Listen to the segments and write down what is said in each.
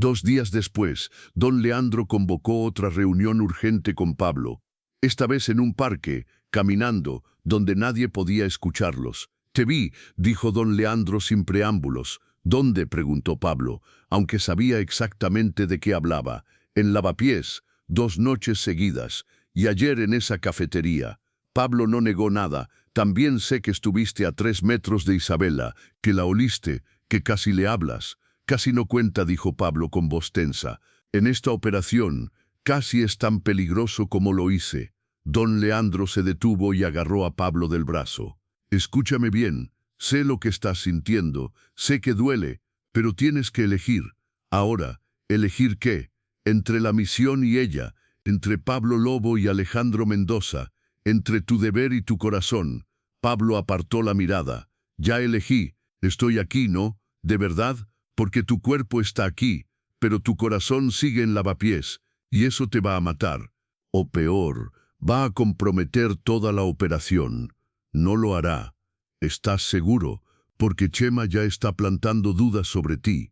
2 días después, don Leandro convocó otra reunión urgente con Pablo, esta vez en un parque, caminando, donde nadie podía escucharlos. «Te vi», dijo don Leandro sin preámbulos. «¿Dónde?», preguntó Pablo, aunque sabía exactamente de qué hablaba. «En Lavapiés, 2 noches seguidas, y ayer en esa cafetería». Pablo no negó nada. «También sé que estuviste a 3 metros de Isabela, que la oliste, que casi le hablas». «Casi no cuenta», dijo Pablo con voz tensa. «En esta operación, casi es tan peligroso como lo hice». Don Leandro se detuvo y agarró a Pablo del brazo. «Escúchame bien, sé lo que estás sintiendo, sé que duele, pero tienes que elegir. Ahora, ¿elegir qué? Entre la misión y ella, entre Pablo Lobo y Alejandro Mendoza, entre tu deber y tu corazón». Pablo apartó la mirada. «Ya elegí, estoy aquí, ¿no? ¿De verdad? Porque tu cuerpo está aquí, pero tu corazón sigue en Lavapiés, y eso te va a matar. O peor, va a comprometer toda la operación». «No lo hará. ¿Estás seguro? Porque Chema ya está plantando dudas sobre ti.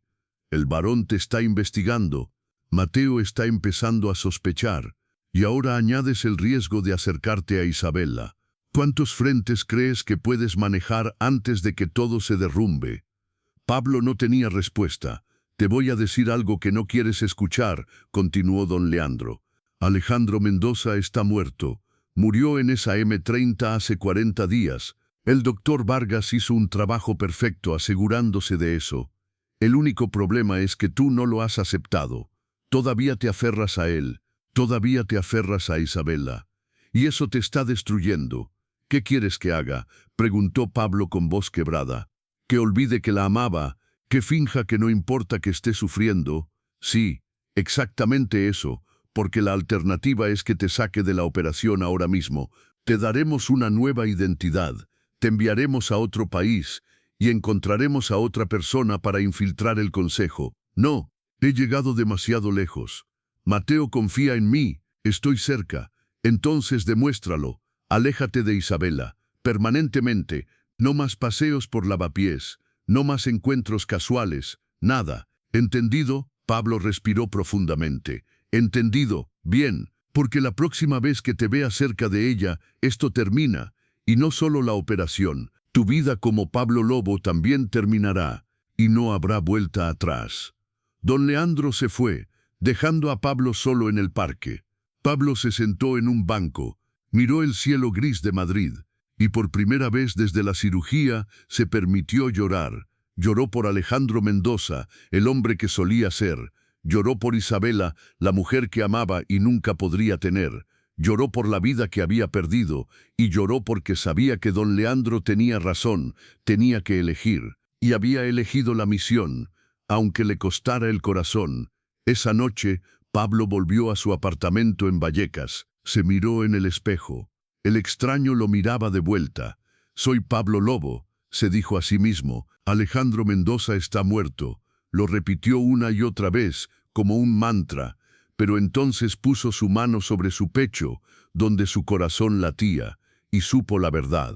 El varón te está investigando. Mateo está empezando a sospechar. Y ahora añades el riesgo de acercarte a Isabela. ¿Cuántos frentes crees que puedes manejar antes de que todo se derrumbe?» Pablo no tenía respuesta. «Te voy a decir algo que no quieres escuchar», continuó don Leandro. «Alejandro Mendoza está muerto. Murió en esa M30 hace 40 días. El doctor Vargas hizo un trabajo perfecto asegurándose de eso. El único problema es que tú no lo has aceptado. Todavía te aferras a él. Todavía te aferras a Isabela. Y eso te está destruyendo». «¿Qué quieres que haga?», preguntó Pablo con voz quebrada. «¿Que olvide que la amaba? ¿Que finja que no importa que esté sufriendo?» «Sí, exactamente eso, porque la alternativa es que te saque de la operación ahora mismo. Te daremos una nueva identidad, te enviaremos a otro país y encontraremos a otra persona para infiltrar el consejo». «No, he llegado demasiado lejos. Mateo confía en mí, estoy cerca. Entonces demuéstralo. Aléjate de Isabela, permanentemente. No más paseos por Lavapiés, no más encuentros casuales, nada. ¿Entendido?». Pablo respiró profundamente. «Entendido, bien, porque la próxima vez que te vea cerca de ella, esto termina. Y no solo la operación, tu vida como Pablo Lobo también terminará, y no habrá vuelta atrás». Don Leandro se fue, dejando a Pablo solo en el parque. Pablo se sentó en un banco, miró el cielo gris de Madrid, y por primera vez desde la cirugía se permitió llorar. Lloró por Alejandro Mendoza, el hombre que solía ser. Lloró por Isabela, la mujer que amaba y nunca podría tener. Lloró por la vida que había perdido, y lloró porque sabía que don Leandro tenía razón, tenía que elegir, y había elegido la misión, aunque le costara el corazón. Esa noche, Pablo volvió a su apartamento en Vallecas. Se miró en el espejo. El extraño lo miraba de vuelta. «Soy Pablo Lobo», se dijo a sí mismo. «Alejandro Mendoza está muerto». Lo repitió una y otra vez, como un mantra, pero entonces puso su mano sobre su pecho, donde su corazón latía, y supo la verdad.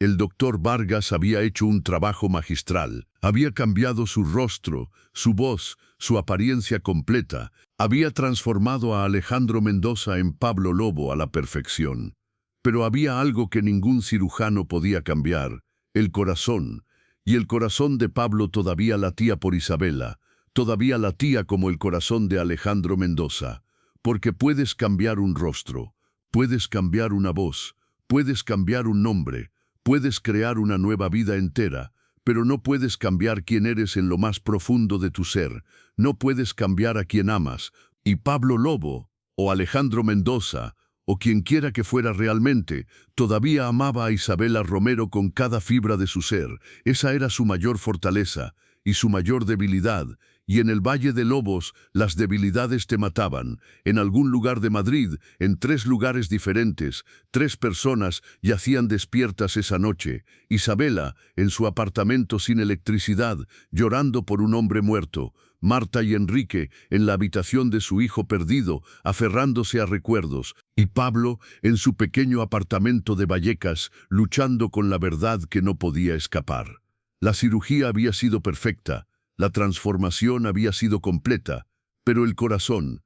El doctor Vargas había hecho un trabajo magistral. Había cambiado su rostro, su voz, su apariencia completa. Había transformado a Alejandro Mendoza en Pablo Lobo a la perfección. Pero había algo que ningún cirujano podía cambiar: el corazón. Y el corazón de Pablo todavía latía por Isabela, todavía latía como el corazón de Alejandro Mendoza. Porque puedes cambiar un rostro, puedes cambiar una voz, puedes cambiar un nombre, puedes crear una nueva vida entera, pero no puedes cambiar quién eres en lo más profundo de tu ser. No puedes cambiar a quien amas. Y Pablo Lobo, o Alejandro Mendoza, o quien quiera que fuera realmente, todavía amaba a Isabela Romero con cada fibra de su ser. Esa era su mayor fortaleza y su mayor debilidad. Y en el Valle de Lobos las debilidades te mataban. En algún lugar de Madrid, en 3 lugares diferentes, 3 personas yacían despiertas esa noche. Isabela, en su apartamento sin electricidad, llorando por un hombre muerto. Marta y Enrique, en la habitación de su hijo perdido, aferrándose a recuerdos. Y Pablo, en su pequeño apartamento de Vallecas, luchando con la verdad que no podía escapar. La cirugía había sido perfecta. La transformación había sido completa. Pero el corazón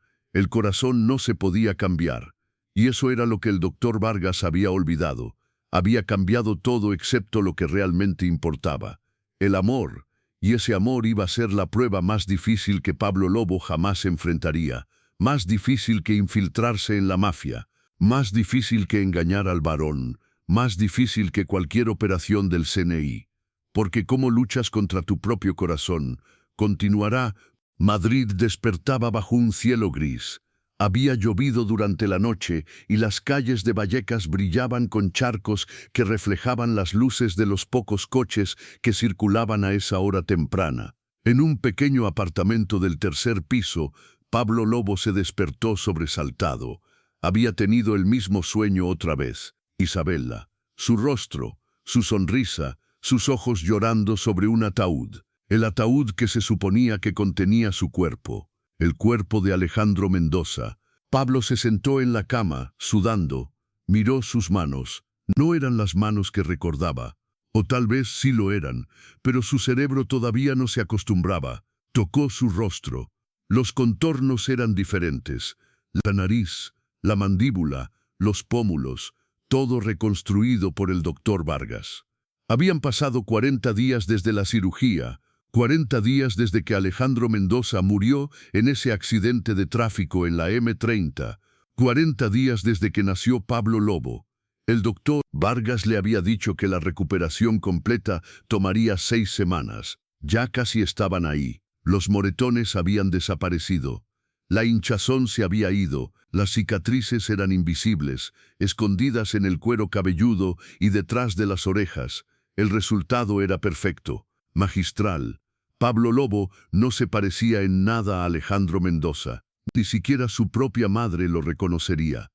no se podía cambiar. Y eso era lo que el doctor Vargas había olvidado. Había cambiado todo excepto lo que realmente importaba: el amor. Y ese amor iba a ser la prueba más difícil que Pablo Lobo jamás enfrentaría, más difícil que infiltrarse en la mafia, más difícil que engañar al varón, más difícil que cualquier operación del CNI. Porque ¿cómo luchas contra tu propio corazón? Continuará. Madrid despertaba bajo un cielo gris. Había llovido durante la noche y las calles de Vallecas brillaban con charcos que reflejaban las luces de los pocos coches que circulaban a esa hora temprana. En un pequeño apartamento del tercer piso, Pablo Lobo se despertó sobresaltado. Había tenido el mismo sueño otra vez. Isabela, su rostro, su sonrisa, sus ojos llorando sobre un ataúd. El ataúd que se suponía que contenía su cuerpo. El cuerpo de Alejandro Mendoza. Pablo se sentó en la cama, sudando. Miró sus manos. No eran las manos que recordaba. O tal vez sí lo eran, pero su cerebro todavía no se acostumbraba. Tocó su rostro. Los contornos eran diferentes. La nariz, la mandíbula, los pómulos, todo reconstruido por el doctor Vargas. Habían pasado 40 días desde la cirugía, 40 días desde que Alejandro Mendoza murió en ese accidente de tráfico en la M30, 40 días desde que nació Pablo Lobo. El doctor Vargas le había dicho que la recuperación completa tomaría 6 semanas. Ya casi estaban ahí. Los moretones habían desaparecido. La hinchazón se había ido, las cicatrices eran invisibles, escondidas en el cuero cabelludo y detrás de las orejas. El resultado era perfecto, magistral. Pablo Lobo no se parecía en nada a Alejandro Mendoza. Ni siquiera su propia madre lo reconocería.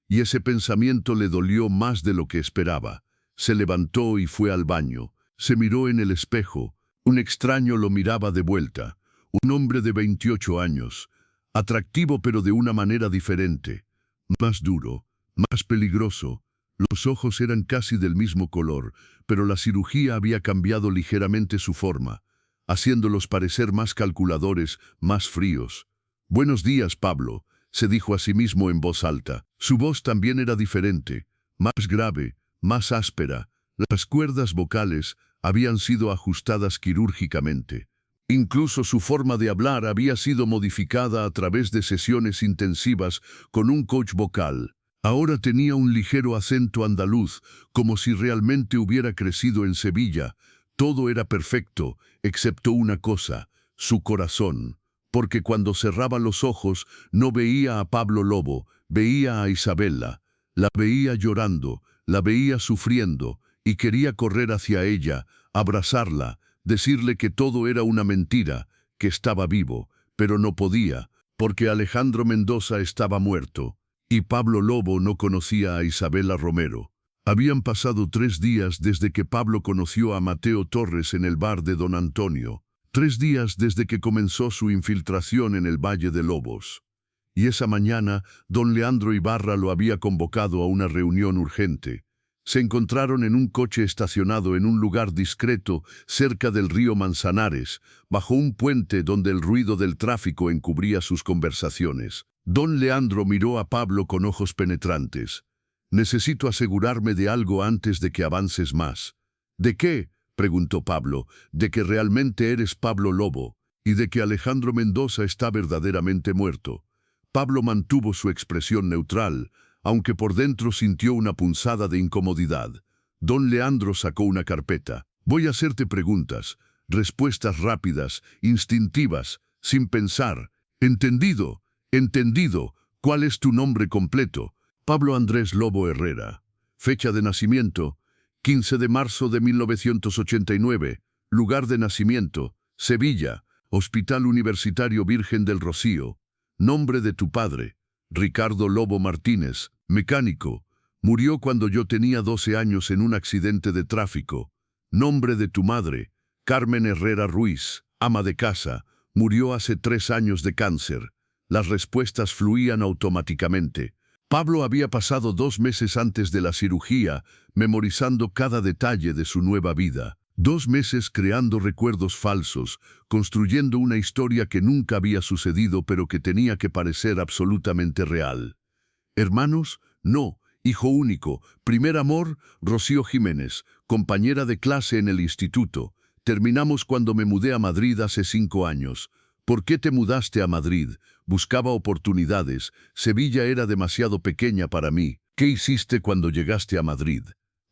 Y ese pensamiento le dolió más de lo que esperaba. Se levantó y fue al baño. Se miró en el espejo. Un extraño lo miraba de vuelta. Un hombre de 28 años. Atractivo pero de una manera diferente. Más duro, más peligroso. Los ojos eran casi del mismo color, pero la cirugía había cambiado ligeramente su forma, haciéndolos parecer más calculadores, más fríos. «Buenos días, Pablo», se dijo a sí mismo en voz alta. Su voz también era diferente, más grave, más áspera. Las cuerdas vocales habían sido ajustadas quirúrgicamente. Incluso su forma de hablar había sido modificada a través de sesiones intensivas con un coach vocal. Ahora tenía un ligero acento andaluz, como si realmente hubiera crecido en Sevilla. Todo era perfecto, excepto una cosa: su corazón. Porque cuando cerraba los ojos no veía a Pablo Lobo, veía a Isabela. La veía llorando, la veía sufriendo, y quería correr hacia ella, abrazarla, decirle que todo era una mentira, que estaba vivo, pero no podía, porque Alejandro Mendoza estaba muerto, y Pablo Lobo no conocía a Isabela Romero. Habían pasado 3 días desde que Pablo conoció a Mateo Torres en el bar de Don Antonio. 3 días desde que comenzó su infiltración en el Valle de Lobos. Y esa mañana, don Leandro Ibarra lo había convocado a una reunión urgente. Se encontraron en un coche estacionado en un lugar discreto cerca del río Manzanares, bajo un puente donde el ruido del tráfico encubría sus conversaciones. Don Leandro miró a Pablo con ojos penetrantes. «Necesito asegurarme de algo antes de que avances más». «¿De qué?», preguntó Pablo. «De que realmente eres Pablo Lobo, y de que Alejandro Mendoza está verdaderamente muerto». Pablo mantuvo su expresión neutral, aunque por dentro sintió una punzada de incomodidad. Don Leandro sacó una carpeta. «Voy a hacerte preguntas, respuestas rápidas, instintivas, sin pensar». «Entendido, entendido. ¿Cuál es tu nombre completo?» «Pablo Andrés Lobo Herrera». «Fecha de nacimiento?» 15 de marzo de 1989. Lugar de nacimiento: Sevilla. Hospital Universitario Virgen del Rocío. Nombre de tu padre: Ricardo Lobo Martínez, mecánico. Murió cuando yo tenía 12 años en un accidente de tráfico. Nombre de tu madre: Carmen Herrera Ruiz, ama de casa. Murió hace 3 años de cáncer. Las respuestas fluían automáticamente. Pablo había pasado 2 meses antes de la cirugía, memorizando cada detalle de su nueva vida. 2 meses creando recuerdos falsos, construyendo una historia que nunca había sucedido pero que tenía que parecer absolutamente real. Hermanos, no. Hijo único, primer amor, Rocío Jiménez, compañera de clase en el instituto. Terminamos cuando me mudé a Madrid hace 5 años. ¿Por qué te mudaste a Madrid? Buscaba oportunidades. Sevilla era demasiado pequeña para mí. ¿Qué hiciste cuando llegaste a Madrid?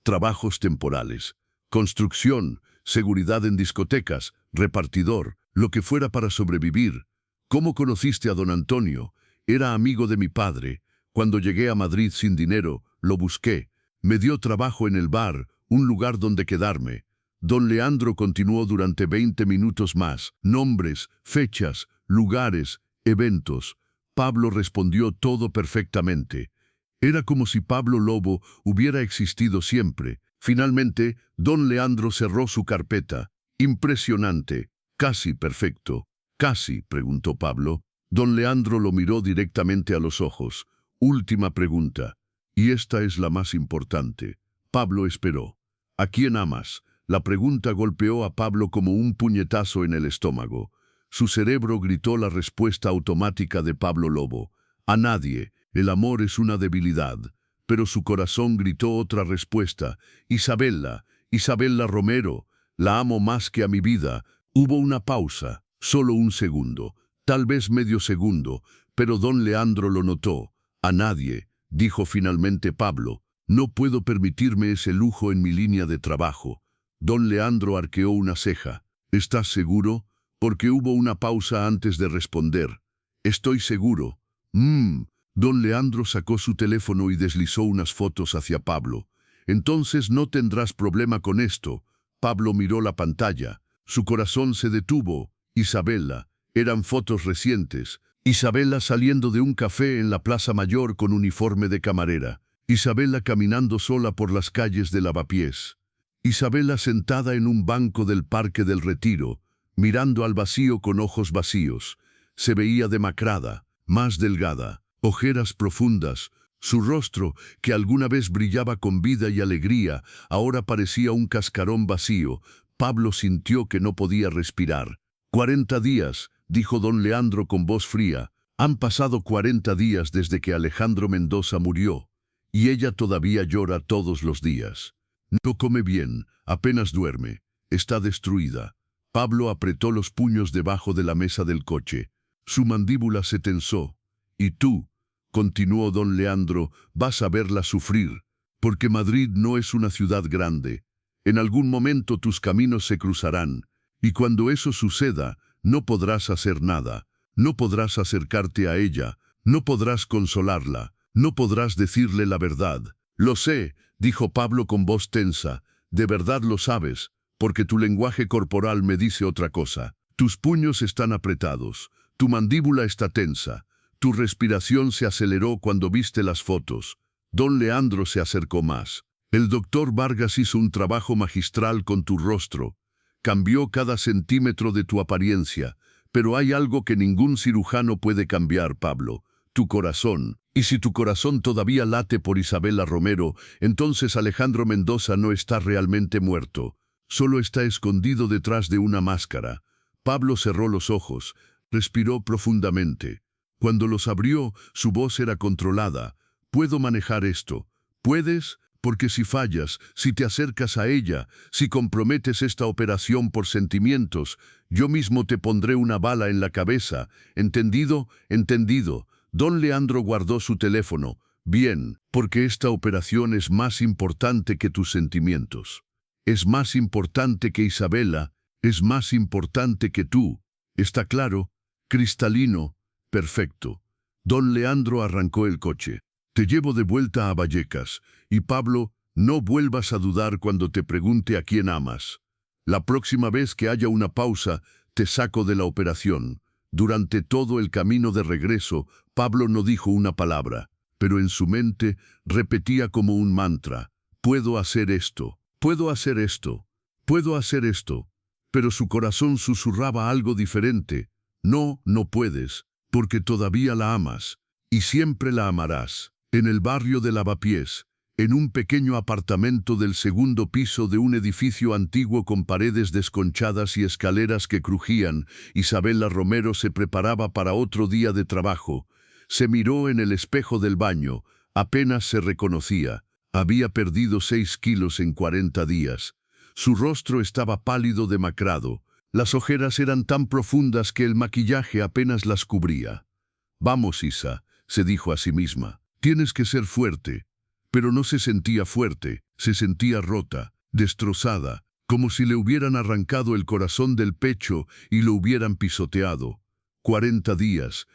Trabajos temporales. Construcción, seguridad en discotecas, repartidor, lo que fuera para sobrevivir. ¿Cómo conociste a don Antonio? Era amigo de mi padre. Cuando llegué a Madrid sin dinero, lo busqué. Me dio trabajo en el bar, un lugar donde quedarme. Don Leandro continuó durante 20 minutos más. Nombres, fechas, lugares, eventos. Pablo respondió todo perfectamente. Era como si Pablo Lobo hubiera existido siempre. Finalmente, don Leandro cerró su carpeta. Impresionante, casi perfecto. ¿Casi?, preguntó Pablo. Don Leandro lo miró directamente a los ojos. Última pregunta, y esta es la más importante. Pablo esperó. ¿A quién amas? La pregunta golpeó a Pablo como un puñetazo en el estómago. Su cerebro gritó la respuesta automática de Pablo Lobo. A nadie. El amor es una debilidad. Pero su corazón gritó otra respuesta. Isabela, Isabela Romero. La amo más que a mi vida. Hubo una pausa, solo un segundo, tal vez medio segundo, pero don Leandro lo notó. A nadie, dijo finalmente Pablo. No puedo permitirme ese lujo en mi línea de trabajo. Don Leandro arqueó una ceja. ¿Estás seguro? Porque hubo una pausa antes de responder. Estoy seguro. Don Leandro sacó su teléfono y deslizó unas fotos hacia Pablo. Entonces no tendrás problema con esto. Pablo miró la pantalla. Su corazón se detuvo. Isabela. Eran fotos recientes. Isabela saliendo de un café en la Plaza Mayor con uniforme de camarera. Isabela caminando sola por las calles de Lavapiés. Isabela sentada en un banco del Parque del Retiro, mirando al vacío con ojos vacíos. Se veía demacrada, más delgada, ojeras profundas. Su rostro, que alguna vez brillaba con vida y alegría, ahora parecía un cascarón vacío. Pablo sintió que no podía respirar. 40 días, dijo don Leandro con voz fría. Han pasado 40 días desde que Alejandro Mendoza murió, y ella todavía llora todos los días. No come bien, apenas duerme, está destruida. Pablo apretó los puños debajo de la mesa del coche. Su mandíbula se tensó. Y tú, continuó don Leandro, vas a verla sufrir, porque Madrid no es una ciudad grande. En algún momento tus caminos se cruzarán, y cuando eso suceda, no podrás hacer nada, no podrás acercarte a ella, no podrás consolarla, no podrás decirle la verdad. Lo sé, dijo Pablo con voz tensa, de verdad lo sabes, porque tu lenguaje corporal me dice otra cosa. Tus puños están apretados, tu mandíbula está tensa, tu respiración se aceleró cuando viste las fotos. Don Leandro se acercó más. El doctor Vargas hizo un trabajo magistral con tu rostro. Cambió cada centímetro de tu apariencia, pero hay algo que ningún cirujano puede cambiar, Pablo, tu corazón. Y si tu corazón todavía late por Isabela Romero, entonces Alejandro Mendoza no está realmente muerto, solo está escondido detrás de una máscara. Pablo cerró los ojos, respiró profundamente. Cuando los abrió, su voz era controlada. Puedo manejar esto. ¿Puedes? Porque si fallas, si te acercas a ella, si comprometes esta operación por sentimientos, yo mismo te pondré una bala en la cabeza. ¿Entendido? Entendido. Don Leandro guardó su teléfono. Bien, porque esta operación es más importante que tus sentimientos. Es más importante que Isabela, es más importante que tú. ¿Está claro? Cristalino. Perfecto. Don Leandro arrancó el coche. Te llevo de vuelta a Vallecas. Y Pablo, no vuelvas a dudar cuando te pregunte a quién amas. La próxima vez que haya una pausa, te saco de la operación. Durante todo el camino de regreso, Pablo no dijo una palabra, pero en su mente repetía como un mantra. Puedo hacer esto, puedo hacer esto, puedo hacer esto. Pero su corazón susurraba algo diferente. No, no puedes, porque todavía la amas, y siempre la amarás. En el barrio de Lavapiés, en un pequeño apartamento del segundo piso de un edificio antiguo con paredes desconchadas y escaleras que crujían. Isabela Romero se preparaba para otro día de trabajo. Se miró en el espejo del baño. Apenas se reconocía. Había perdido 6 kilos en 40 días. Su rostro estaba pálido, demacrado. Las ojeras eran tan profundas que el maquillaje apenas las cubría. «Vamos, Isa», se dijo a sí misma. «Tienes que ser fuerte». Pero no se sentía fuerte, se sentía rota, destrozada, como si le hubieran arrancado el corazón del pecho y lo hubieran pisoteado. 40 días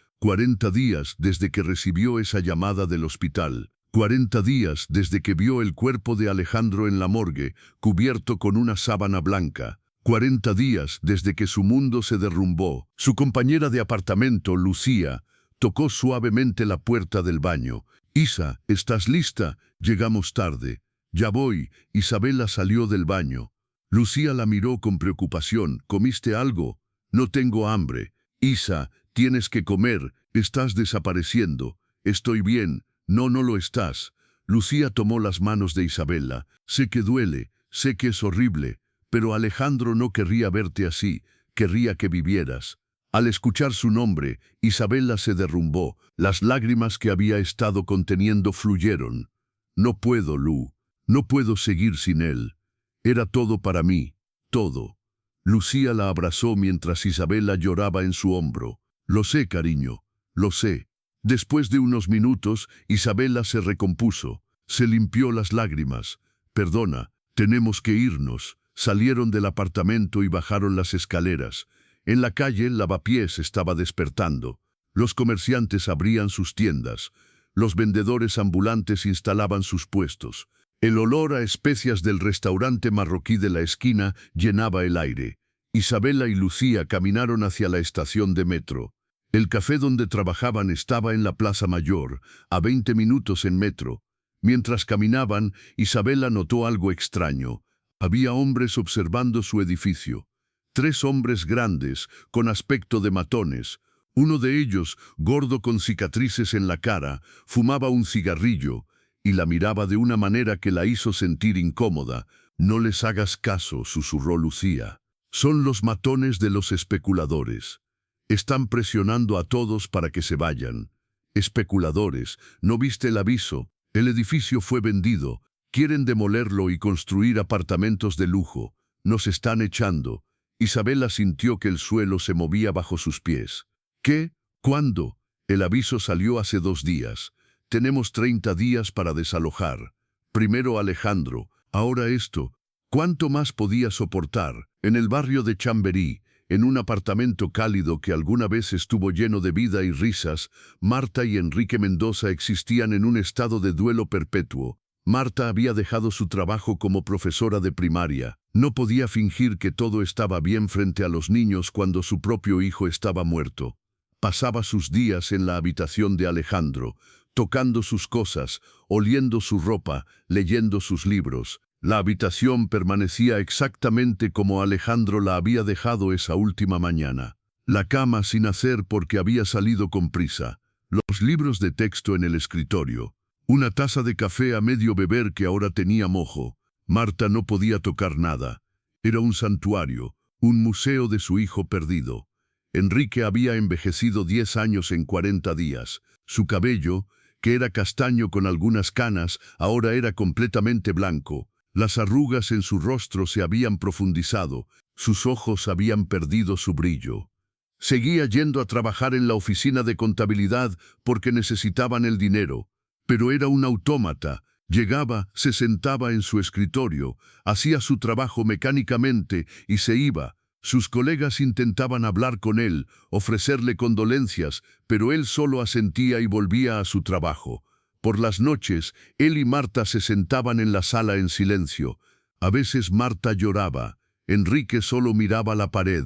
desde que recibió esa llamada del hospital. 40 días desde que vio el cuerpo de Alejandro en la morgue, cubierto con una sábana blanca. 40 días desde que su mundo se derrumbó. Su compañera de apartamento, Lucía, tocó suavemente la puerta del baño. «Isa, ¿estás lista? Llegamos tarde». «Ya voy». Isabela salió del baño. Lucía la miró con preocupación. «¿Comiste algo?» «No tengo hambre». «Isa, tienes que comer. Estás desapareciendo». «Estoy bien». «No, no lo estás». Lucía tomó las manos de Isabela. «Sé que duele, sé que es horrible, pero Alejandro no querría verte así, querría que vivieras». Al escuchar su nombre, Isabela se derrumbó. Las lágrimas que había estado conteniendo fluyeron. «No puedo, Lu. No puedo seguir sin él. Era todo para mí, todo». Lucía la abrazó mientras Isabela lloraba en su hombro. «Lo sé, cariño, lo sé». Después de unos minutos, Isabela se recompuso. Se limpió las lágrimas. «Perdona, tenemos que irnos». Salieron del apartamento y bajaron las escaleras. En la calle, el lavapiés estaba despertando. Los comerciantes abrían sus tiendas. Los vendedores ambulantes instalaban sus puestos. El olor a especias del restaurante marroquí de la esquina llenaba el aire. Isabela y Lucía caminaron hacia la estación de metro. El café donde trabajaban estaba en la Plaza Mayor, a 20 minutos en metro. Mientras caminaban, Isabela notó algo extraño. Había hombres observando su edificio. 3 hombres grandes, con aspecto de matones. Uno de ellos, gordo con cicatrices en la cara, fumaba un cigarrillo y la miraba de una manera que la hizo sentir incómoda. «No les hagas caso», susurró Lucía. «Son los matones de los especuladores. Están presionando a todos para que se vayan». «Especuladores, ¿no viste el aviso? El edificio fue vendido. Quieren demolerlo y construir apartamentos de lujo. Nos están echando». Isabela sintió que el suelo se movía bajo sus pies. «¿Qué? ¿Cuándo?» «El aviso salió hace 2 días. Tenemos 30 días para desalojar. Primero Alejandro, ahora esto». ¿Cuánto más podía soportar? En el barrio de Chamberí, en un apartamento cálido que alguna vez estuvo lleno de vida y risas, Marta y Enrique Mendoza existían en un estado de duelo perpetuo. Marta había dejado su trabajo como profesora de primaria. No podía fingir que todo estaba bien frente a los niños cuando su propio hijo estaba muerto. Pasaba sus días en la habitación de Alejandro, tocando sus cosas, oliendo su ropa, leyendo sus libros. La habitación permanecía exactamente como Alejandro la había dejado esa última mañana. La cama sin hacer porque había salido con prisa. Los libros de texto en el escritorio. Una taza de café a medio beber que ahora tenía mojo. Marta no podía tocar nada. Era un santuario, un museo de su hijo perdido. Enrique había envejecido 10 años en 40 días. Su cabello, que era castaño con algunas canas, ahora era completamente blanco. Las arrugas en su rostro se habían profundizado, sus ojos habían perdido su brillo. Seguía yendo a trabajar en la oficina de contabilidad porque necesitaban el dinero, pero era un autómata. Llegaba, se sentaba en su escritorio, hacía su trabajo mecánicamente y se iba. Sus colegas intentaban hablar con él, ofrecerle condolencias, pero él solo asentía y volvía a su trabajo. Por las noches, él y Marta se sentaban en la sala en silencio. A veces Marta lloraba. Enrique solo miraba la pared.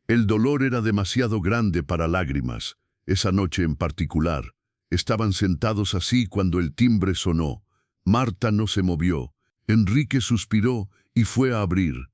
El dolor era demasiado grande para lágrimas. Esa noche en particular, estaban sentados así cuando el timbre sonó. Marta no se movió. Enrique suspiró y fue a abrir.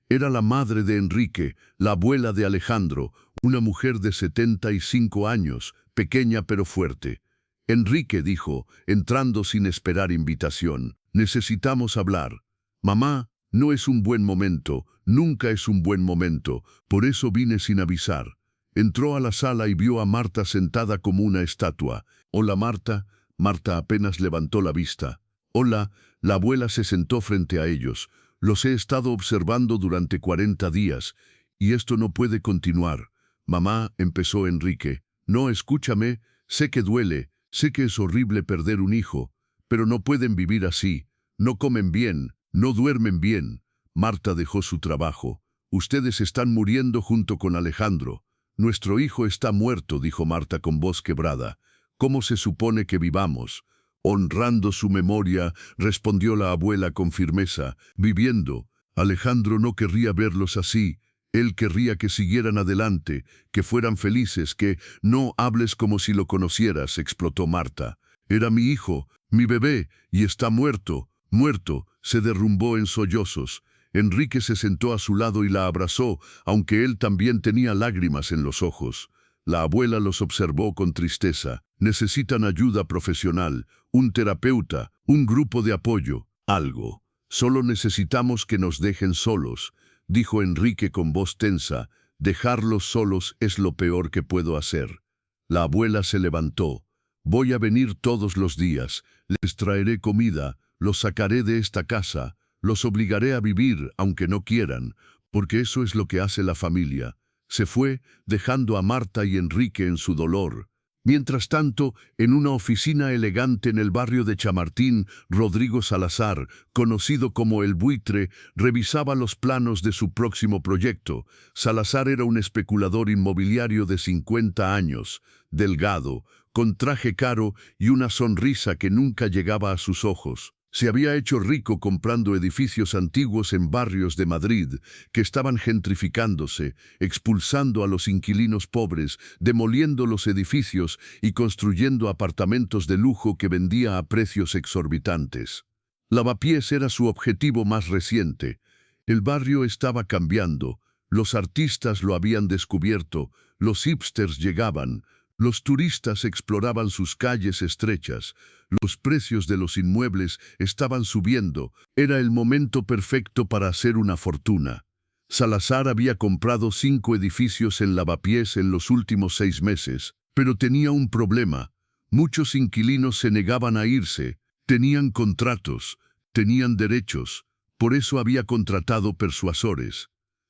Era la madre de Enrique, la abuela de Alejandro, una mujer de 75 años, pequeña pero fuerte. «Enrique», dijo, entrando sin esperar invitación. necesitamos hablar. Mamá, no es un buen momento, nunca es un buen momento, por eso vine sin avisar. Entró a la sala y vio a Marta sentada como una estatua. Hola, Marta. Marta apenas levantó la vista. Hola, la abuela se sentó frente a ellos. Los he estado observando durante 40 días, y esto no puede continuar. Mamá, empezó Enrique. No, escúchame, sé que duele, sé que es horrible perder un hijo, pero no pueden vivir así. No comen bien, no duermen bien. Marta dejó su trabajo. Ustedes están muriendo junto con Alejandro. Nuestro hijo está muerto, dijo Marta con voz quebrada. ¿Cómo se supone que vivamos? Honrando su memoria, respondió la abuela con firmeza. Viviendo. Alejandro no querría verlos así. Él querría que siguieran adelante, que fueran felices, que no hables como si lo conocieras, explotó Marta. Era mi hijo, mi bebé, y está muerto, muerto. Se derrumbó en sollozos. Enrique se sentó a su lado y la abrazó, aunque él también tenía lágrimas en los ojos. La abuela los observó con tristeza. Necesitan ayuda profesional, un terapeuta, un grupo de apoyo, algo. Solo necesitamos que nos dejen solos, dijo Enrique con voz tensa. Dejarlos solos es lo peor que puedo hacer. La abuela se levantó. Voy a venir todos los días, les traeré comida, los sacaré de esta casa. Los obligaré a vivir, aunque no quieran, porque eso es lo que hace la familia. Se fue, dejando a Marta y Enrique en su dolor. Mientras tanto, en una oficina elegante en el barrio de Chamartín, Rodrigo Salazar, conocido como El Buitre, revisaba los planos de su próximo proyecto. Salazar era un especulador inmobiliario de 50 años, delgado, con traje caro y una sonrisa que nunca llegaba a sus ojos. Se había hecho rico comprando edificios antiguos en barrios de Madrid que estaban gentrificándose, expulsando a los inquilinos pobres, demoliendo los edificios y construyendo apartamentos de lujo que vendía a precios exorbitantes. Lavapiés era su objetivo más reciente. El barrio estaba cambiando, los artistas lo habían descubierto, los hipsters llegaban, los turistas exploraban sus calles estrechas, los precios de los inmuebles estaban subiendo. Era el momento perfecto para hacer una fortuna. Salazar había comprado 5 edificios en Lavapiés en los últimos 6 meses, pero tenía un problema. Muchos inquilinos se negaban a irse, tenían contratos, tenían derechos, por eso había contratado persuasores.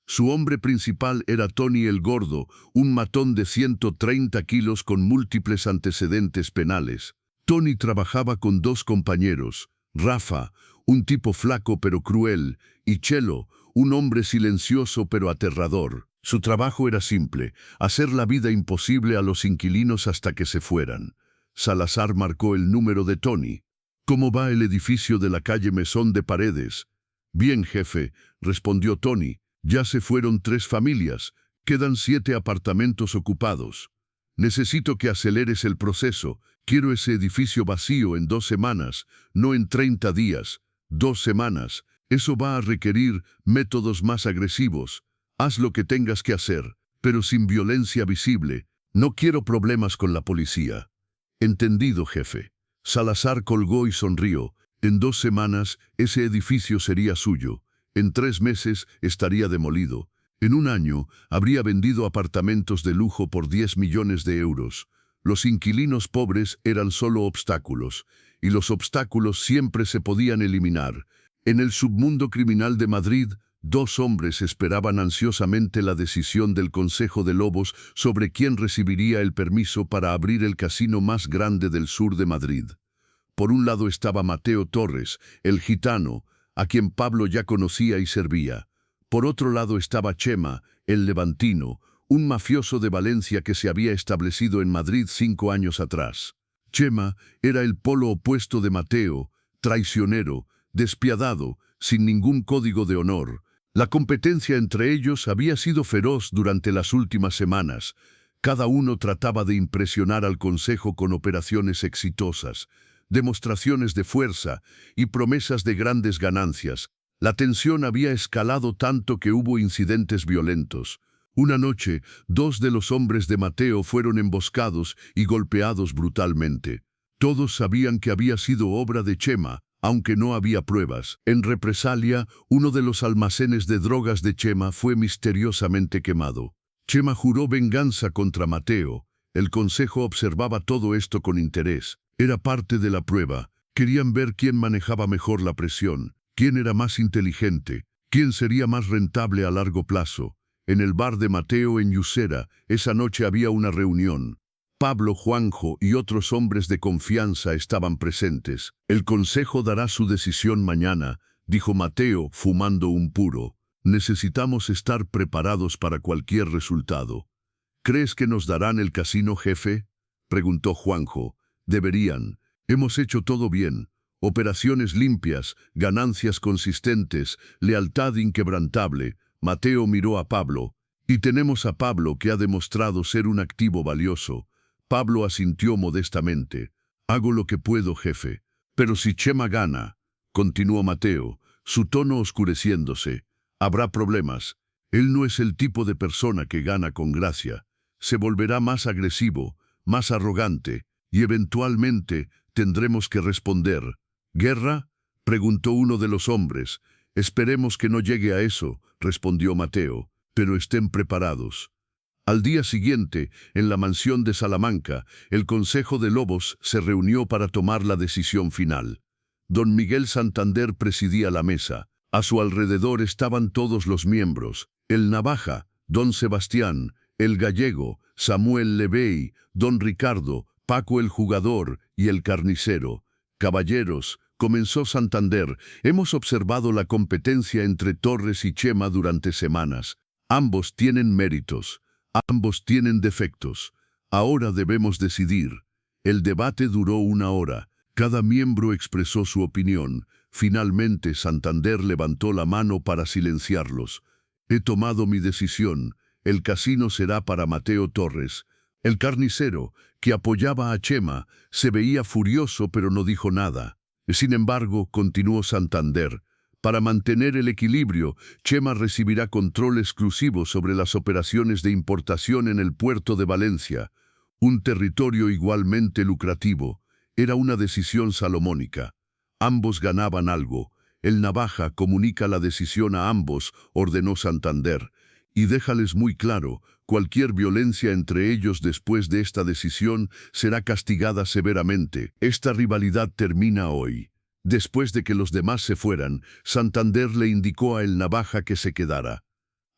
Su hombre principal era Tony el Gordo, un matón de 130 kilos con múltiples antecedentes penales. Tony trabajaba con 2 compañeros, Rafa, un tipo flaco pero cruel, y Chelo, un hombre silencioso pero aterrador. Su trabajo era simple, hacer la vida imposible a los inquilinos hasta que se fueran. Salazar marcó el número de Tony. ¿Cómo va el edificio de la calle Mesón de Paredes? Bien, jefe, respondió Tony. Ya se fueron 3 familias, quedan 7 apartamentos ocupados. Necesito que aceleres el proceso. Quiero ese edificio vacío en 2 semanas, no en 30 días. 2 semanas. Eso va a requerir métodos más agresivos. Haz lo que tengas que hacer, pero sin violencia visible. No quiero problemas con la policía. Entendido, jefe. Salazar colgó y sonrió. En 2 semanas, ese edificio sería suyo. En 3 meses estaría demolido. En 1 año habría vendido apartamentos de lujo por 10 millones de euros. Los inquilinos pobres eran solo obstáculos, y los obstáculos siempre se podían eliminar. En el submundo criminal de Madrid, 2 hombres esperaban ansiosamente la decisión del Consejo de Lobos sobre quién recibiría el permiso para abrir el casino más grande del sur de Madrid. Por un lado estaba Mateo Torres, el gitano, a quien Pablo ya conocía y servía. Por otro lado estaba Chema, el levantino, un mafioso de Valencia que se había establecido en Madrid 5 años atrás. Chema era el polo opuesto de Mateo, traicionero, despiadado, sin ningún código de honor. La competencia entre ellos había sido feroz durante las últimas semanas. Cada uno trataba de impresionar al Consejo con operaciones exitosas, demostraciones de fuerza y promesas de grandes ganancias. La tensión había escalado tanto que hubo incidentes violentos. Una noche, 2 de los hombres de Mateo fueron emboscados y golpeados brutalmente. Todos sabían que había sido obra de Chema, aunque no había pruebas. En represalia, uno de los almacenes de drogas de Chema fue misteriosamente quemado. Chema juró venganza contra Mateo. El consejo observaba todo esto con interés. Era parte de la prueba. Querían ver quién manejaba mejor la presión, quién era más inteligente, quién sería más rentable a largo plazo. En el bar de Mateo en Yusera, esa noche había una reunión. Pablo, Juanjo y otros hombres de confianza estaban presentes. El consejo dará su decisión mañana, dijo Mateo, fumando un puro. Necesitamos estar preparados para cualquier resultado. ¿Crees que nos darán el casino, jefe?, preguntó Juanjo. Deberían. Hemos hecho todo bien. Operaciones limpias, ganancias consistentes, lealtad inquebrantable. Mateo miró a Pablo. Y tenemos a Pablo, que ha demostrado ser un activo valioso. Pablo asintió modestamente. Hago lo que puedo, jefe. Pero si Chema gana, continuó Mateo, su tono oscureciéndose, habrá problemas. Él no es el tipo de persona que gana con gracia. Se volverá más agresivo, más arrogante, y eventualmente tendremos que responder. ¿Guerra?, preguntó uno de los hombres. Esperemos que no llegue a eso, respondió Mateo, pero estén preparados. Al día siguiente, en la mansión de Salamanca, el Consejo de Lobos se reunió para tomar la decisión final. Don Miguel Santander presidía la mesa. A su alrededor estaban todos los miembros: el Navaja, Don Sebastián, el Gallego, Samuel Levey, Don Ricardo, Paco el Jugador y el Carnicero. Caballeros, comenzó Santander, hemos observado la competencia entre Torres y Chema durante semanas. Ambos tienen méritos, ambos tienen defectos. Ahora debemos decidir. El debate duró 1 hora. Cada miembro expresó su opinión. Finalmente Santander levantó la mano para silenciarlos. He tomado mi decisión. El casino será para Mateo Torres. El Carnicero, que apoyaba a Chema, se veía furioso pero no dijo nada. Sin embargo, continuó Santander, para mantener el equilibrio, Chema recibirá control exclusivo sobre las operaciones de importación en el puerto de Valencia, un territorio igualmente lucrativo. Era una decisión salomónica. Ambos ganaban algo. El Navaja comunica la decisión a ambos, ordenó Santander, y déjales muy claro, cualquier violencia entre ellos después de esta decisión será castigada severamente. Esta rivalidad termina hoy. Después de que los demás se fueran, Santander le indicó a el Navaja que se quedara.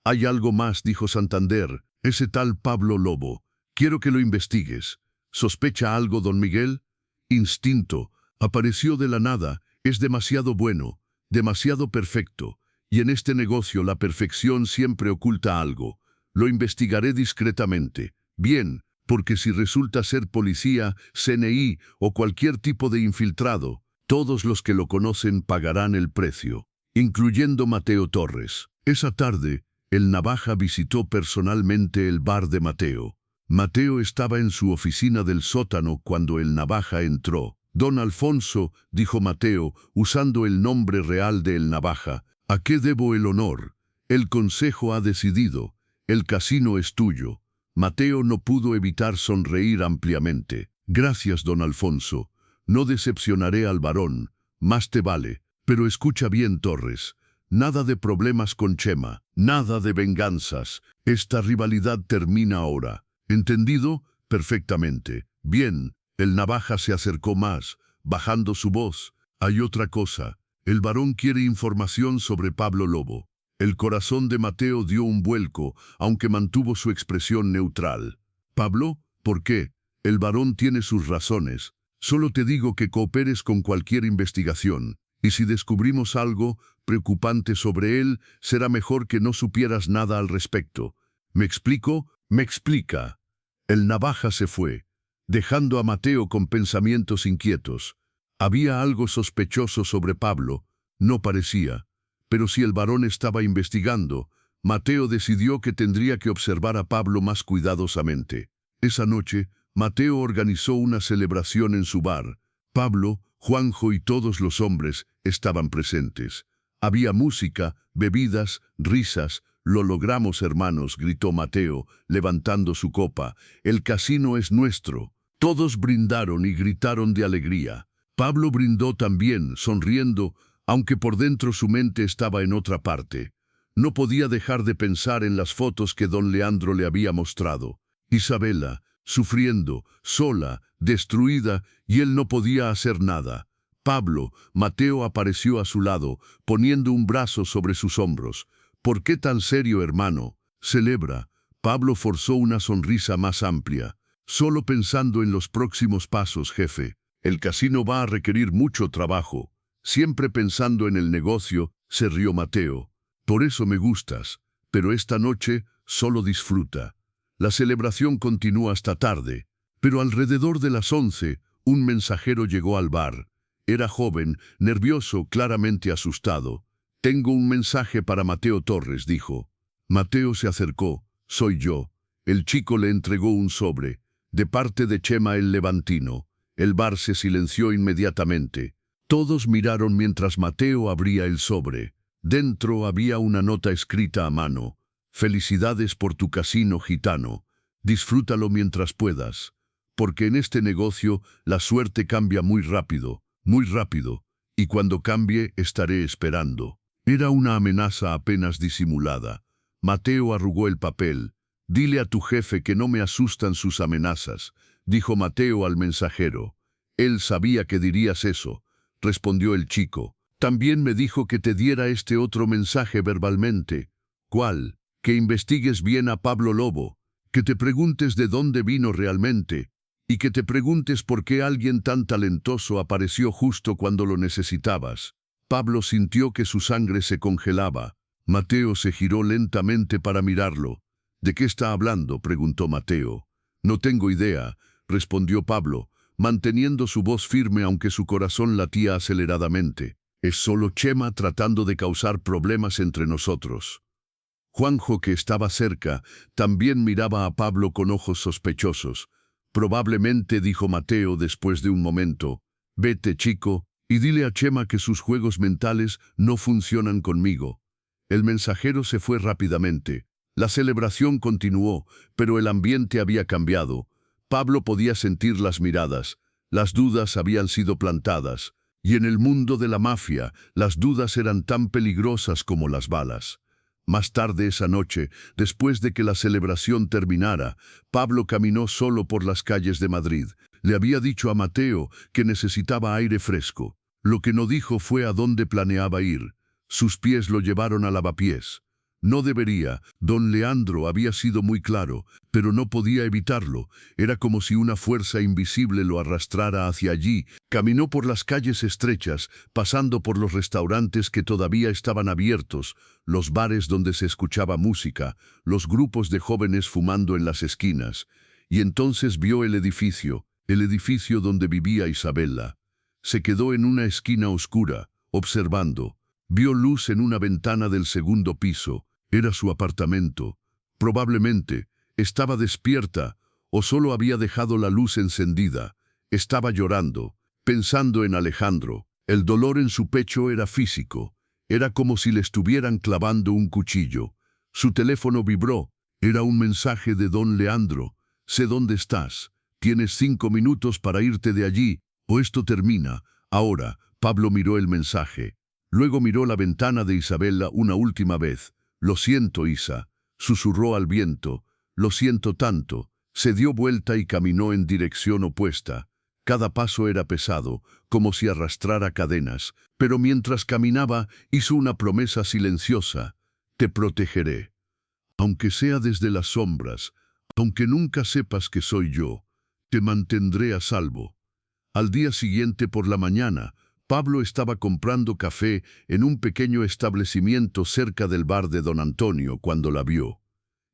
Hay algo más, dijo Santander, ese tal Pablo Lobo. Quiero que lo investigues. ¿Sospecha algo, don Miguel? Instinto. Apareció de la nada. Es demasiado bueno, demasiado perfecto. Y en este negocio la perfección siempre oculta algo. Lo investigaré discretamente. Bien, porque si resulta ser policía, CNI o cualquier tipo de infiltrado, todos los que lo conocen pagarán el precio, incluyendo Mateo Torres. Esa tarde, el Navaja visitó personalmente el bar de Mateo. Mateo estaba en su oficina del sótano cuando el Navaja entró. Don Alfonso, dijo Mateo, usando el nombre real de el Navaja, ¿a qué debo el honor? El consejo ha decidido. El casino es tuyo. Mateo no pudo evitar sonreír ampliamente. Gracias, don Alfonso. No decepcionaré al varón. Más te vale. Pero escucha bien, Torres. Nada de problemas con Chema. Nada de venganzas. Esta rivalidad termina ahora. ¿Entendido? Perfectamente. Bien. El Navaja se acercó más, bajando su voz. Hay otra cosa. El varón quiere información sobre Pablo Lobo. El corazón de Mateo dio un vuelco, aunque mantuvo su expresión neutral. ¿Pablo? ¿Por qué? El varón tiene sus razones. Solo te digo que cooperes con cualquier investigación, y si descubrimos algo preocupante sobre él, será mejor que no supieras nada al respecto. ¿Me explico? Me explica. El Navaja se fue, dejando a Mateo con pensamientos inquietos. Había algo sospechoso sobre Pablo, no parecía. Pero si el varón estaba investigando, Mateo decidió que tendría que observar a Pablo más cuidadosamente. Esa noche, Mateo organizó una celebración en su bar. Pablo, Juanjo y todos los hombres estaban presentes. Había música, bebidas, risas. Lo logramos, hermanos, gritó Mateo, levantando su copa. El casino es nuestro. Todos brindaron y gritaron de alegría. Pablo brindó también, sonriendo, aunque por dentro su mente estaba en otra parte. No podía dejar de pensar en las fotos que don Leandro le había mostrado. Isabela, sufriendo, sola, destruida, y él no podía hacer nada. Mateo apareció a su lado, poniendo un brazo sobre sus hombros. ¿Por qué tan serio, hermano? Celebra. Pablo forzó una sonrisa más amplia. Solo pensando en los próximos pasos, jefe. El casino va a requerir mucho trabajo. Siempre pensando en el negocio, se rió Mateo. Por eso me gustas, pero esta noche solo disfruta. La celebración continúa hasta tarde, pero alrededor de las 11, un mensajero llegó al bar. Era joven, nervioso, claramente asustado. Tengo un mensaje para Mateo Torres, dijo. Mateo se acercó. Soy yo. El chico le entregó un sobre, de parte de Chema el Levantino. El bar se silenció inmediatamente. Todos miraron mientras Mateo abría el sobre. Dentro había una nota escrita a mano. Felicidades por tu casino, gitano. Disfrútalo mientras puedas. Porque en este negocio la suerte cambia muy rápido, y cuando cambie estaré esperando. Era una amenaza apenas disimulada. Mateo arrugó el papel. Dile a tu jefe que no me asustan sus amenazas, dijo Mateo al mensajero. Él sabía que dirías eso, respondió el chico. También me dijo que te diera este otro mensaje verbalmente. ¿Cuál? Que investigues bien a Pablo Lobo, que te preguntes de dónde vino realmente, y que te preguntes por qué alguien tan talentoso apareció justo cuando lo necesitabas. Pablo sintió que su sangre se congelaba. Mateo se giró lentamente para mirarlo. ¿De qué está hablando?, preguntó Mateo. No tengo idea, respondió Pablo, manteniendo su voz firme aunque su corazón latía aceleradamente. Es solo Chema tratando de causar problemas entre nosotros. Juanjo, que estaba cerca, también miraba a Pablo con ojos sospechosos. Probablemente, dijo Mateo después de un momento. Vete, chico, y dile a Chema que sus juegos mentales no funcionan conmigo. El mensajero se fue rápidamente. La celebración continuó, pero el ambiente había cambiado. Pablo podía sentir las miradas. Las dudas habían sido plantadas. Y en el mundo de la mafia, las dudas eran tan peligrosas como las balas. Más tarde esa noche, después de que la celebración terminara, Pablo caminó solo por las calles de Madrid. Le había dicho a Mateo que necesitaba aire fresco. Lo que no dijo fue a dónde planeaba ir. Sus pies lo llevaron a Lavapiés. No debería, don Leandro había sido muy claro, pero no podía evitarlo. Era como si una fuerza invisible lo arrastrara hacia allí. Caminó por las calles estrechas, pasando por los restaurantes que todavía estaban abiertos, los bares donde se escuchaba música, los grupos de jóvenes fumando en las esquinas. Y entonces vio el edificio donde vivía Isabela. Se quedó en una esquina oscura, observando. Vio luz en una ventana del segundo piso. Era su apartamento. Probablemente estaba despierta o solo había dejado la luz encendida. Estaba llorando, pensando en Alejandro. El dolor en su pecho era físico. Era como si le estuvieran clavando un cuchillo. Su teléfono vibró. Era un mensaje de don Leandro. Sé dónde estás. Tienes 5 minutos para irte de allí, o esto termina. Ahora, Pablo miró el mensaje. Luego miró la ventana de Isabela una última vez. Lo siento, Isa, susurró al viento. Lo siento tanto. Se dio vuelta y caminó en dirección opuesta. Cada paso era pesado, como si arrastrara cadenas, pero mientras caminaba hizo una promesa silenciosa. Te protegeré. Aunque sea desde las sombras, aunque nunca sepas que soy yo, te mantendré a salvo. Al día siguiente por la mañana, Pablo estaba comprando café en un pequeño establecimiento cerca del bar de don Antonio cuando la vio.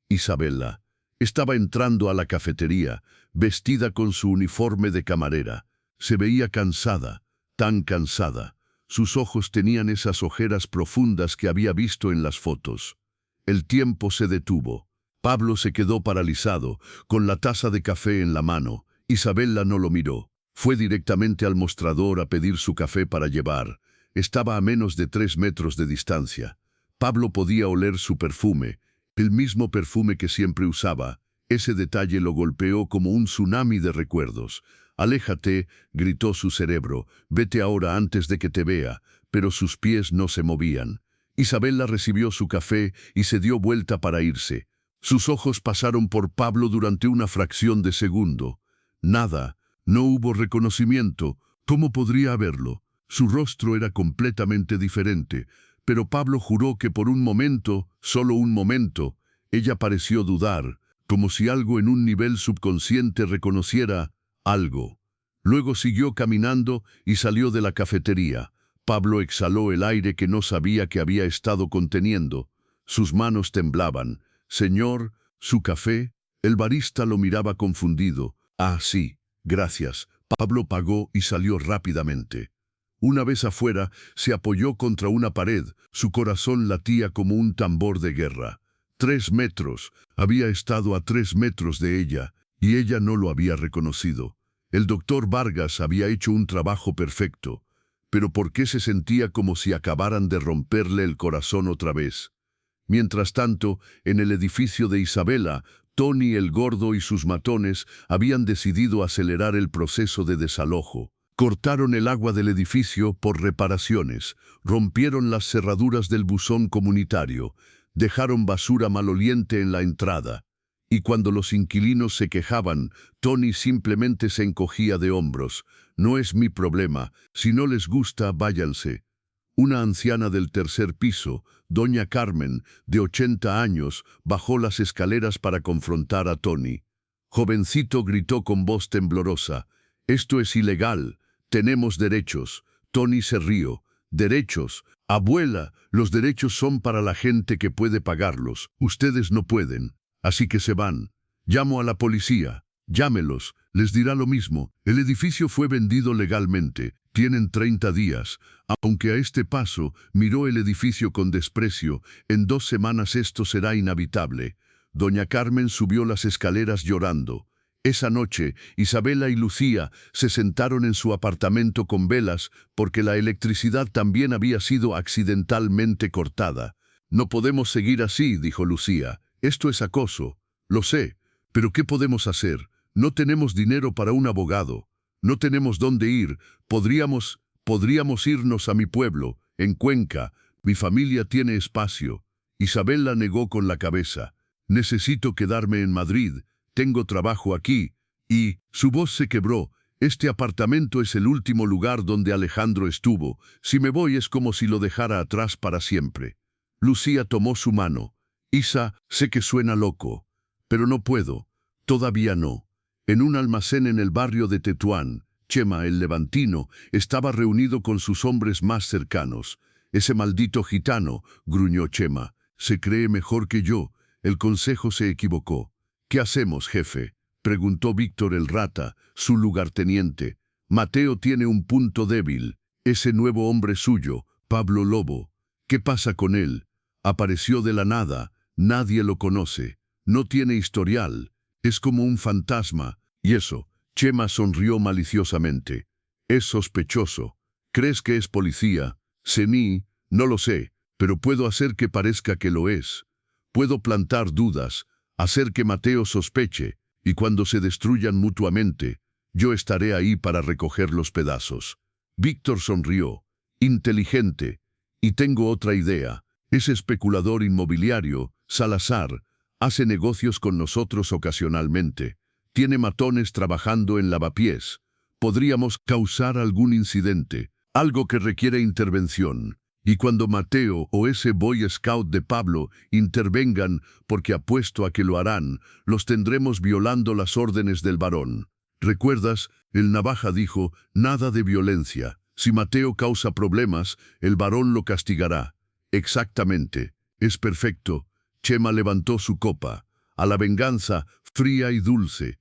Isabela estaba entrando a la cafetería, vestida con su uniforme de camarera. Se veía cansada, tan cansada. Sus ojos tenían esas ojeras profundas que había visto en las fotos. El tiempo se detuvo. Pablo se quedó paralizado, con la taza de café en la mano. Isabela no lo miró. Fue directamente al mostrador a pedir su café para llevar. Estaba a menos de 3 metros de distancia. Pablo podía oler su perfume, el mismo perfume que siempre usaba. Ese detalle lo golpeó como un tsunami de recuerdos. Aléjate, gritó su cerebro, vete ahora antes de que te vea, pero sus pies no se movían. Isabela recibió su café y se dio vuelta para irse. Sus ojos pasaron por Pablo durante una fracción de segundo. Nada, no hubo reconocimiento. ¿Cómo podría haberlo? Su rostro era completamente diferente, pero Pablo juró que por un momento, solo un momento, ella pareció dudar, como si algo en un nivel subconsciente reconociera algo. Luego siguió caminando y salió de la cafetería. Pablo exhaló el aire que no sabía que había estado conteniendo. Sus manos temblaban. «Señor, ¿su café?» El barista lo miraba confundido. «Ah, sí, gracias». Pablo pagó y salió rápidamente. Una vez afuera, se apoyó contra una pared. Su corazón latía como un tambor de guerra. 3 metros. Había estado a 3 metros de ella, y ella no lo había reconocido. El doctor Vargas había hecho un trabajo perfecto. Pero ¿por qué se sentía como si acabaran de romperle el corazón otra vez? Mientras tanto, en el edificio de Isabela, Tony el Gordo y sus matones habían decidido acelerar el proceso de desalojo. Cortaron el agua del edificio por reparaciones, rompieron las cerraduras del buzón comunitario, dejaron basura maloliente en la entrada. Y cuando los inquilinos se quejaban, Tony simplemente se encogía de hombros. «No es mi problema, si no les gusta, váyanse». Una anciana del tercer piso, doña Carmen, de 80 años, bajó las escaleras para confrontar a Tony. «Jovencito», gritó con voz temblorosa, «esto es ilegal, tenemos derechos». Tony se rió. «¿Derechos? Abuela, los derechos son para la gente que puede pagarlos. Ustedes no pueden. Así que se van. Llamo a la policía. Llámelos, les dirá lo mismo. El edificio fue vendido legalmente. Tienen 30 días. Aunque a este paso, miró el edificio con desprecio. En 2 semanas esto será inhabitable». Doña Carmen subió las escaleras llorando. Esa noche, Isabela y Lucía se sentaron en su apartamento con velas porque la electricidad también había sido accidentalmente cortada. «No podemos seguir así», dijo Lucía. «Esto es acoso». «Lo sé, pero ¿qué podemos hacer? No tenemos dinero para un abogado. No tenemos dónde ir. Podríamos irnos a mi pueblo, en Cuenca. Mi familia tiene espacio». Isabela negó con la cabeza. «Necesito quedarme en Madrid. Tengo trabajo aquí». Y su voz se quebró. «Este apartamento es el último lugar donde Alejandro estuvo. Si me voy es como si lo dejara atrás para siempre». Lucía tomó su mano. «Isa, sé que suena loco, pero no puedo. Todavía no». En un almacén en el barrio de Tetuán, Chema, el levantino, estaba reunido con sus hombres más cercanos. «Ese maldito gitano», gruñó Chema, «se cree mejor que yo». El consejo se equivocó. «¿Qué hacemos, jefe?», preguntó Víctor el Rata, su lugarteniente. «Mateo tiene un punto débil. Ese nuevo hombre suyo, Pablo Lobo. ¿Qué pasa con él? Apareció de la nada. Nadie lo conoce. No tiene historial. Es como un fantasma». «¿Y eso?». Chema sonrió maliciosamente. «Es sospechoso. ¿Crees que es policía?». «Sení, no lo sé, pero puedo hacer que parezca que lo es. Puedo plantar dudas, hacer que Mateo sospeche, y cuando se destruyan mutuamente, yo estaré ahí para recoger los pedazos». Víctor sonrió. «Inteligente. Y tengo otra idea. Ese especulador inmobiliario, Salazar, hace negocios con nosotros ocasionalmente. Tiene matones trabajando en lavapiés. Podríamos causar algún incidente, algo que requiere intervención. Y cuando Mateo o ese Boy Scout de Pablo intervengan, porque apuesto a que lo harán, los tendremos violando las órdenes del varón. ¿Recuerdas? El navaja dijo, nada de violencia. Si Mateo causa problemas, el varón lo castigará». «Exactamente. Es perfecto». Chema levantó su copa. «A la venganza, fría y dulce».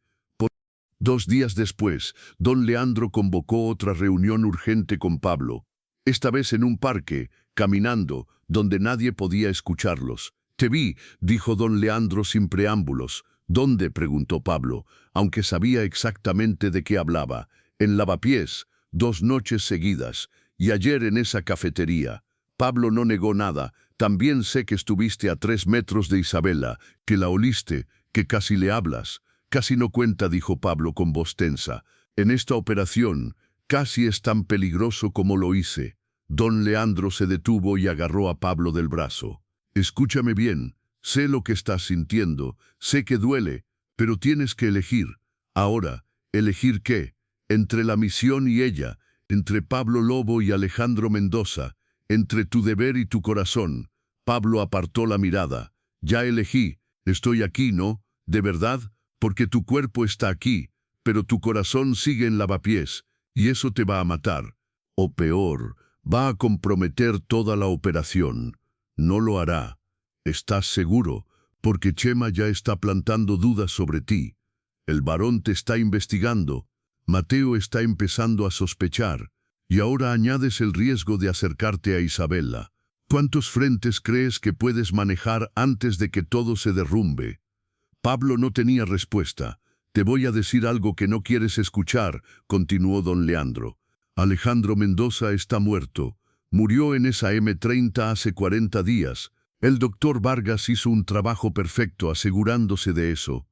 2 días después, don Leandro convocó otra reunión urgente con Pablo. Esta vez en un parque, caminando, donde nadie podía escucharlos. «Te vi», dijo don Leandro sin preámbulos. «¿Dónde?», preguntó Pablo, aunque sabía exactamente de qué hablaba. «En Lavapiés, 2 noches seguidas, y ayer en esa cafetería». Pablo no negó nada. «También sé que estuviste a 3 metros de Isabela, que la oliste, que casi le hablas». «Casi no cuenta», dijo Pablo con voz tensa. En esta operación, casi es tan peligroso como lo hice. Don Leandro se detuvo y agarró a Pablo del brazo. Escúchame bien, sé lo que estás sintiendo, sé que duele, pero tienes que elegir. Ahora, ¿elegir qué? Entre la misión y ella, entre Pablo Lobo y Alejandro Mendoza, entre tu deber y tu corazón. Pablo apartó la mirada. Ya elegí, estoy aquí, ¿no? ¿De verdad? Porque tu cuerpo está aquí, pero tu corazón sigue en Lavapiés, y eso te va a matar. O peor, va a comprometer toda la operación. No lo hará. ¿Estás seguro? Porque Chema ya está plantando dudas sobre ti. El varón te está investigando. Mateo está empezando a sospechar. Y ahora añades el riesgo de acercarte a Isabela. ¿Cuántos frentes crees que puedes manejar antes de que todo se derrumbe? Pablo no tenía respuesta. Te voy a decir algo que no quieres escuchar, continuó don Leandro. Alejandro Mendoza está muerto. Murió en esa M30 hace 40 días. El doctor Vargas hizo un trabajo perfecto asegurándose de eso.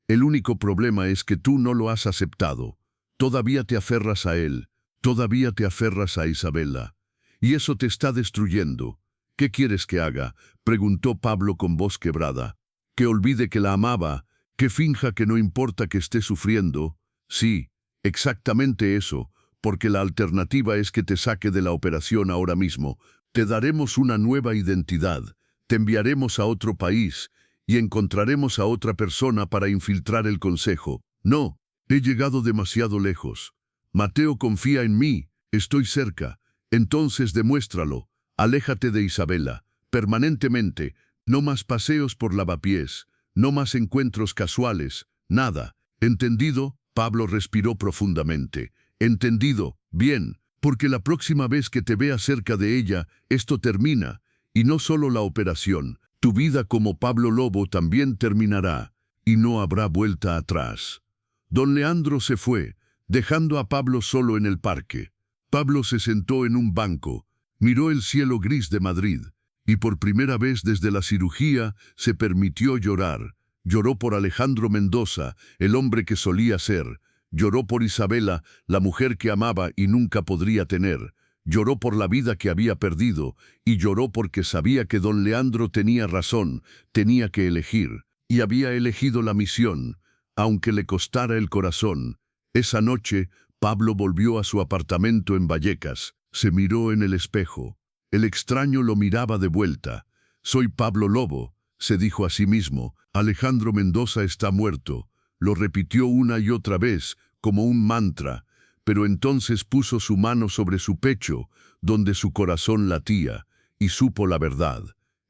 El único problema es que tú no lo has aceptado. Todavía te aferras a él. Todavía te aferras a Isabela. Y eso te está destruyendo. ¿Qué quieres que haga?, preguntó Pablo con voz quebrada. ¿Que olvide que la amaba? ¿Que finja que no importa que esté sufriendo? Sí, exactamente eso, porque la alternativa es que te saque de la operación ahora mismo. Te daremos una nueva identidad, te enviaremos a otro país y encontraremos a otra persona para infiltrar el consejo. No, he llegado demasiado lejos. Mateo confía en mí, estoy cerca. Entonces demuéstralo. Aléjate de Isabela, permanentemente. No más paseos por Lavapiés, no más encuentros casuales, nada. ¿Entendido? Pablo respiró profundamente. Entendido, bien, porque la próxima vez que te vea cerca de ella, esto termina. Y no solo la operación, tu vida como Pablo Lobo también terminará, y no habrá vuelta atrás. Don Leandro se fue, dejando a Pablo solo en el parque. Pablo se sentó en un banco, miró el cielo gris de Madrid, y por primera vez desde la cirugía se permitió llorar. Lloró por Alejandro Mendoza, el hombre que solía ser. Lloró por Isabela, la mujer que amaba y nunca podría tener. Lloró por la vida que había perdido, y lloró porque sabía que don Leandro tenía razón, tenía que elegir, y había elegido la misión, aunque le costara el corazón. Esa noche, Pablo volvió a su apartamento en Vallecas, se miró en el espejo. El extraño lo miraba de vuelta. Soy Pablo Lobo, se dijo a sí mismo. Alejandro Mendoza está muerto. Lo repitió una y otra vez, como un mantra, pero entonces puso su mano sobre su pecho, donde su corazón latía, y supo la verdad.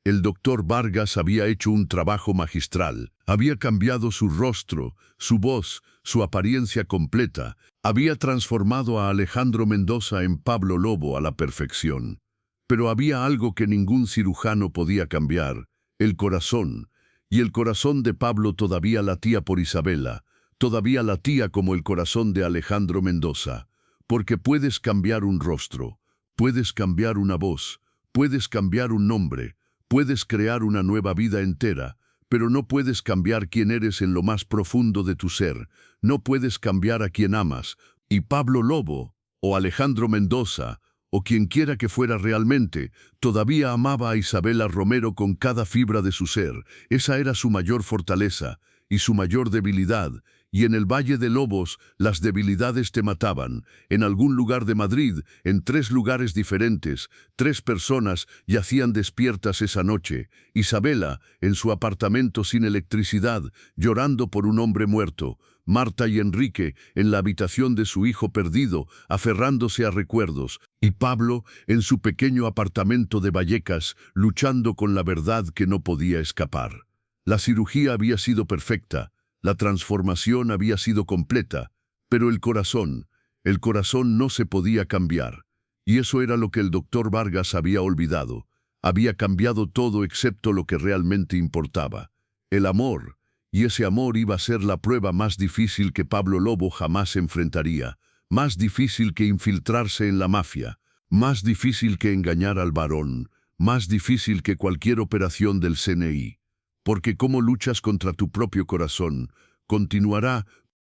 El doctor Vargas había hecho un trabajo magistral. Había cambiado su rostro, su voz, su apariencia completa. Había transformado a Alejandro Mendoza en Pablo Lobo a la perfección. Pero había algo que ningún cirujano podía cambiar, el corazón. Y el corazón de Pablo todavía latía por Isabela, todavía latía como el corazón de Alejandro Mendoza. Porque puedes cambiar un rostro, puedes cambiar una voz, puedes cambiar un nombre, puedes crear una nueva vida entera, pero no puedes cambiar quién eres en lo más profundo de tu ser, no puedes cambiar a quien amas. Y Pablo Lobo, o Alejandro Mendoza, o quien quiera que fuera realmente, todavía amaba a Isabela Romero con cada fibra de su ser. Esa era su mayor fortaleza y su mayor debilidad. Y en el Valle de Lobos las debilidades te mataban. En algún lugar de Madrid, en 3 lugares diferentes, 3 personas yacían despiertas esa noche. Isabela, en su apartamento sin electricidad, llorando por un hombre muerto. Marta y Enrique, en la habitación de su hijo perdido, aferrándose a recuerdos. Y Pablo, en su pequeño apartamento de Vallecas, luchando con la verdad que no podía escapar. La cirugía había sido perfecta. La transformación había sido completa, pero el corazón no se podía cambiar. Y eso era lo que el doctor Vargas había olvidado. Había cambiado todo excepto lo que realmente importaba. El amor, y ese amor iba a ser la prueba más difícil que Pablo Lobo jamás enfrentaría, más difícil que infiltrarse en la mafia, más difícil que engañar al varón, más difícil que cualquier operación del CNI. Porque cómo luchas contra tu propio corazón, continuará